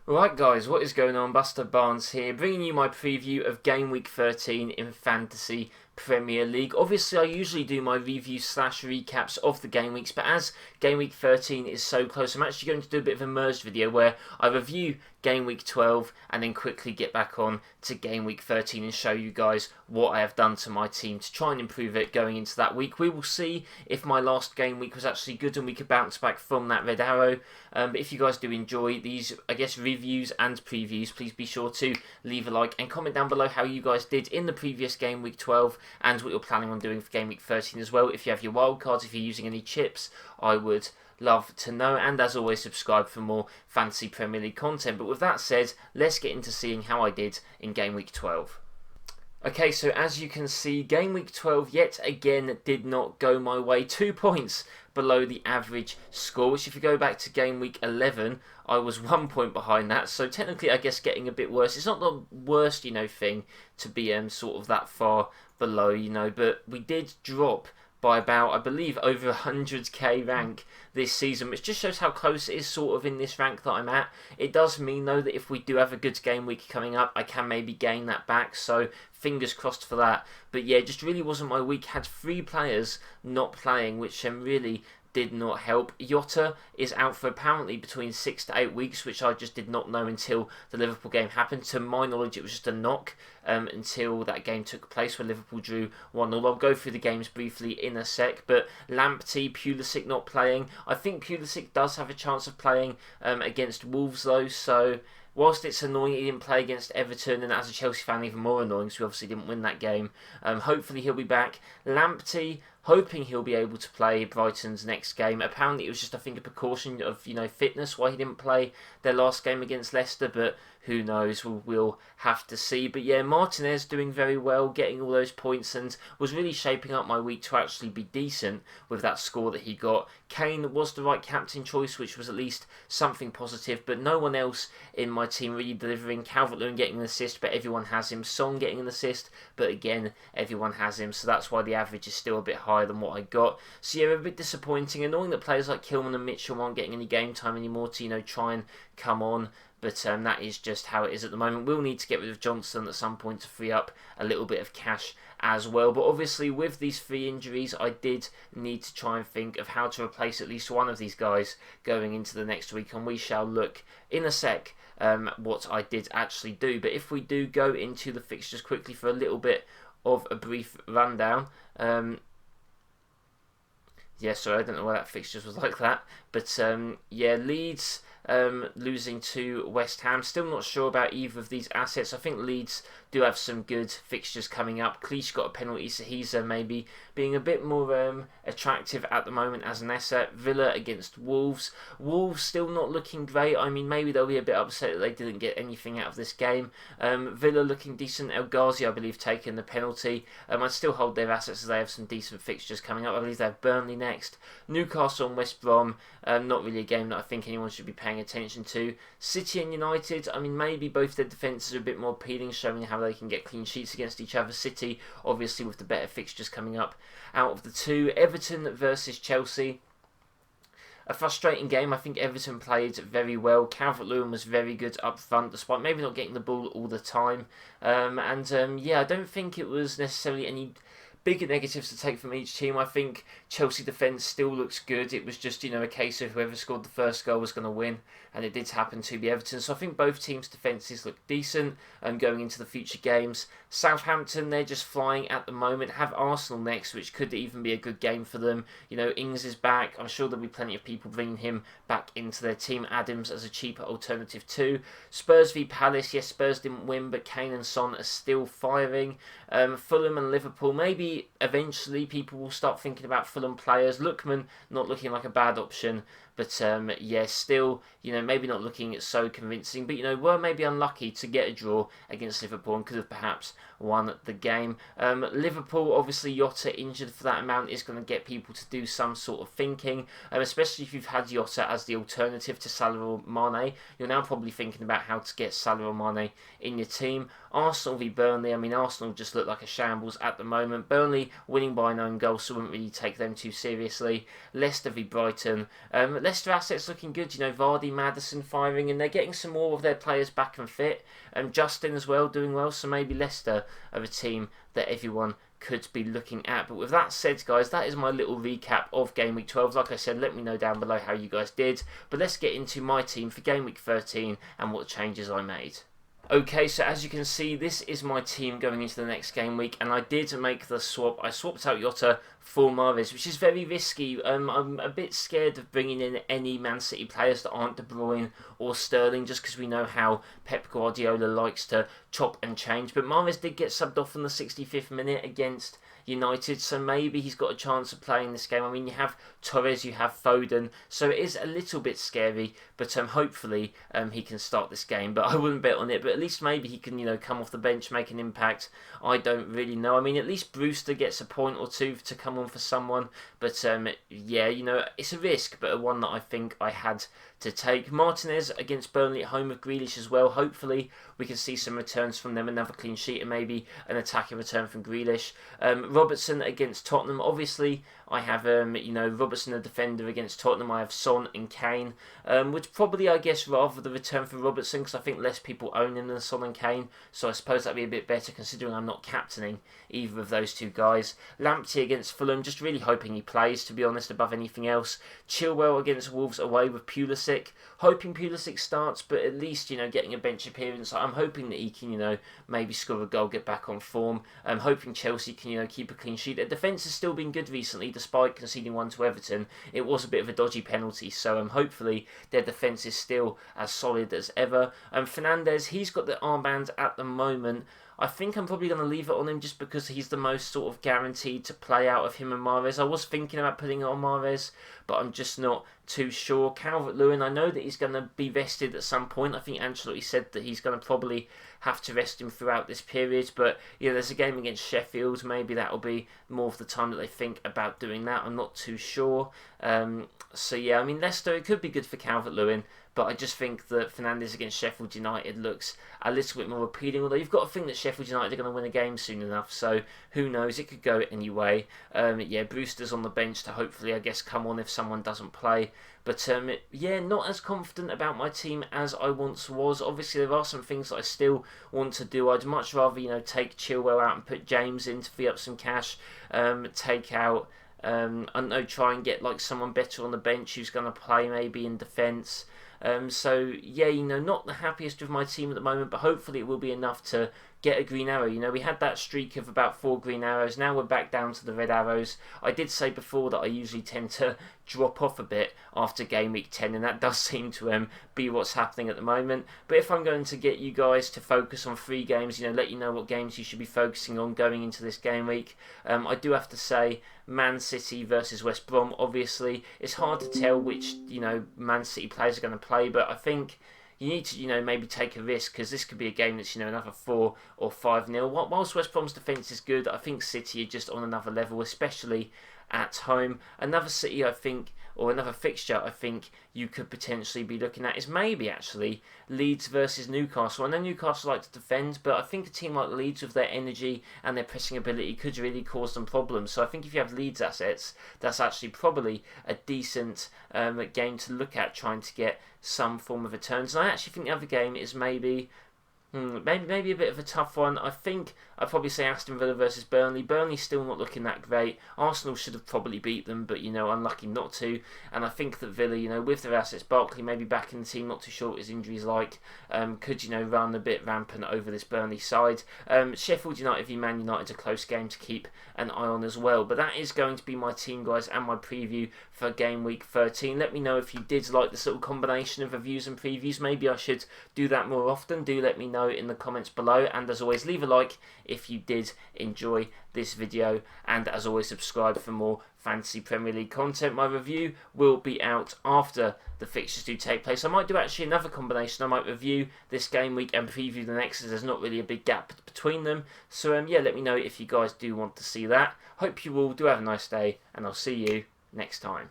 Right guys, what is going on? BusterBarnes here, bringing you my preview of Game Week 13 in Fantasy Premier League. Obviously I usually do my reviews slash recaps of the game weeks, but as Game Week 13 is so close, I'm actually going to do a bit of a merged video where I review Game Week 12 and then quickly get back on to Game Week 13 and show you guys what I have done to my team to try and improve it going into that week. We will see if my last game week was actually good and we could bounce back from that red arrow. But if you guys do enjoy these, I guess, reviews and previews, please be sure to leave a like and comment down below how you guys did in the previous Game Week 12 and what you're planning on doing for Game Week 13 as well. If you have your wildcards, if you're using any chips, I would love to know, and as always subscribe for more Fantasy Premier League content. But with that said, let's get into seeing how I did in Game Week 12. Okay, so as you can see, Game Week 12 yet again did not go my way. 2 points below the average score, which if you go back to Game Week 11, I was 1 point behind that. So technically, I guess getting a bit worse. It's not the worst, thing to be sort of that far below, but we did drop by about, I believe, over 100k rank this season, which just shows how close it is sort of in this rank that I'm at. It does mean, though, that if we do have a good game week coming up, I can maybe gain that back, so fingers crossed for that. But yeah, it just really wasn't my week. Had 3 players not playing, which really did not help. Jota is out for apparently between 6 to 8 weeks, which I just did not know until the Liverpool game happened. To my knowledge, it was just a knock until that game took place where Liverpool drew 1-0. I'll go through the games briefly in a sec, but Lamptey, Pulisic not playing. I think Pulisic does have a chance of playing against Wolves though, so whilst it's annoying he didn't play against Everton, and as a Chelsea fan even more annoying, so we obviously didn't win that game. Hopefully he'll be back. Lamptey, hoping he'll be able to play Brighton's next game. Apparently it was just, I think, a precaution of, fitness why he didn't play their last game against Leicester, but who knows, we'll have to see. But yeah, Martinez doing very well, getting all those points, and was really shaping up my week to actually be decent with that score that he got. Kane was the right captain choice, which was at least something positive, but no one else in my team really delivering. Calvert-Lewin getting an assist, but everyone has him. Son getting an assist, but again, everyone has him, so that's why the average is still a bit higher than what I got. So yeah, a bit disappointing. Annoying that players like Kilman and Mitchell aren't getting any game time anymore to, try and come on. But that is just how it is at the moment. We'll need to get rid of Johnson at some point to free up a little bit of cash as well. But obviously with these 3 injuries, I did need to try and think of how to replace at least one of these guys going into the next week. And we shall look in a sec what I did actually do. But if we do go into the fixtures quickly for a little bit of a brief rundown. Yeah, sorry, I don't know why that fixtures was like that. But yeah, Leeds losing to West Ham. Still not sure about either of these assets. I think Leeds do have some good fixtures coming up. Cleach got a penalty, so he's maybe being a bit more attractive at the moment as an asset. Villa against Wolves. Wolves still not looking great. I mean, maybe they'll be a bit upset that they didn't get anything out of this game. Villa looking decent. El Ghazi, I believe, taking the penalty. I'd still hold their assets as they have some decent fixtures coming up. I believe they have Burnley next. Newcastle and West Brom. Not really a game that I think anyone should be paying attention to. City and United, I mean, maybe both their defences are a bit more appealing, showing how they can get clean sheets against each other. City, obviously, with the better fixtures coming up out of the 2. Everton versus Chelsea. A frustrating game. I think Everton played very well. Calvert-Lewin was very good up front, despite maybe not getting the ball all the time. Yeah, I don't think it was necessarily any bigger negatives to take from each team. I think Chelsea defence still looks good. It was just, a case of whoever scored the first goal was going to win, and it did happen to be Everton. So I think both teams' defences look decent going into the future games. Southampton, they're just flying at the moment. Have Arsenal next, which could even be a good game for them. Ings is back. I'm sure there'll be plenty of people bringing him back into their team. Adams as a cheaper alternative too. Spurs v Palace. Yes, Spurs didn't win, but Kane and Son are still firing. Fulham and Liverpool. Maybe eventually people will start thinking about Fulham players. Lookman not looking like a bad option. But yeah, still, maybe not looking so convincing. But, were maybe unlucky to get a draw against Liverpool and could have perhaps won the game. Liverpool, obviously, Jota injured for that amount is going to get people to do some sort of thinking. Especially if you've had Jota as the alternative to Salah or Mane. You're now probably thinking about how to get Salah or Mane in your team. Arsenal v Burnley. I mean, Arsenal just look like a shambles at the moment. Burnley winning by an own goal, so I wouldn't really take them too seriously. Leicester v Brighton. Leicester assets looking good, Vardy, Maddison firing, and they're getting some more of their players back and fit. Justin as well doing well, so maybe Leicester are a team that everyone could be looking at. But with that said, guys, that is my little recap of Game Week 12. Like I said, let me know down below how you guys did. But let's get into my team for Game Week 13 and what changes I made. Okay, so as you can see, this is my team going into the next game week, and I did make the swap. I swapped out Jota for Mahrez, which is very risky. I'm a bit scared of bringing in any Man City players that aren't De Bruyne or Sterling, just because we know how Pep Guardiola likes to chop and change. But Mahrez did get subbed off in the 65th minute against United, so maybe he's got a chance of playing this game. I mean, you have Torres, you have Foden, so it is a little bit scary, but hopefully he can start this game. But I wouldn't bet on it, but at least maybe he can, come off the bench, make an impact. I don't really know. I mean, at least Brewster gets a point or two to come on for someone, but yeah, it's a risk, but one that I think I had to take. Martinez against Burnley at home with Grealish as well. Hopefully we can see some returns from them, another clean sheet and maybe an attacking return from Grealish. Robertson against Tottenham. Obviously I have Robertson, a defender, against Tottenham. I have Son and Kane, which probably, I guess, rather the return for Robertson, because I think less people own him than Son and Kane, so I suppose that'd be a bit better considering I'm not captaining either of those two guys. Lamptey against Fulham, just really hoping he plays, to be honest, above anything else. Chilwell against Wolves away with Pulisic, hoping Pulisic starts, but at least, getting a bench appearance. I'm hoping that he can, maybe score a goal, get back on form. I'm hoping Chelsea can, keep a clean sheet. Their defence has still been good recently, despite conceding one to Everton. It was a bit of a dodgy penalty, so hopefully their defence is still as solid as ever. Fernandes, he's got the armband at the moment. I think I'm probably going to leave it on him just because he's the most sort of guaranteed to play out of him and Mahrez. I was thinking about putting it on Mahrez, but I'm just not too sure. Calvert-Lewin, I know that he's going to be rested at some point. I think Ancelotti said that he's going to probably have to rest him throughout this period, but there's a game against Sheffield. Maybe that'll be more of the time that they think about doing that. I'm not too sure. So yeah, I mean, Leicester, it could be good for Calvert-Lewin, but I just think that Fernandes against Sheffield United looks a little bit more appealing, although you've got to think that Sheffield United are going to win a game soon enough, so who knows, it could go any way. Yeah, Brewster's on the bench to hopefully, I guess, come on if someone doesn't play. But yeah, not as confident about my team as I once was. Obviously, there are some things that I still want to do. I'd much rather, take Chilwell out and put James in to free up some cash. Take out, I don't know, try and get like someone better on the bench who's going to play maybe in defence. So yeah, not the happiest with my team at the moment, but hopefully it will be enough to get a green arrow. We had that streak of about 4 green arrows. Now we're back down to the red arrows. I did say before that I usually tend to drop off a bit after game week 10, and that does seem to be what's happening at the moment. But if I'm going to get you guys to focus on 3 games, let you know what games you should be focusing on going into this game week, I do have to say Man City versus West Brom. Obviously, it's hard to tell which Man City players are going to play, but I think you need to, maybe take a risk, because this could be a game that's, another 4 or 5-0. Whilst West Brom's defence is good, I think City are just on another level, especially at home. Another City, I think, or another fixture I think you could potentially be looking at is maybe actually Leeds versus Newcastle. I know Newcastle like to defend, but I think a team like Leeds with their energy and their pressing ability could really cause them problems. So I think if you have Leeds assets, that's actually probably a decent game to look at, trying to get some form of returns. And I actually think the other game is maybe a bit of a tough one. I think I'd probably say Aston Villa versus Burnley. Burnley's still not looking that great. Arsenal should have probably beat them, but unlucky not to. And I think that Villa, with their assets, Barkley maybe back in the team, not too sure what his injury's like, could run a bit rampant over this Burnley side. Sheffield United v Man United, a close game to keep an eye on as well. But that is going to be my team, guys, and my preview for game week 13. Let me know if you did like this little combination of reviews and previews. Maybe I should do that more often. Do let me know in the comments below, and as always, leave a like if you did enjoy this video, and as always, subscribe for more Fantasy Premier League content. My review will be out after the fixtures do take place. I might do actually another combination. I might review this game week and preview the next, as there's not really a big gap between them. So yeah, let me know if you guys do want to see that. Hope you all do have a nice day, and I'll see you next time.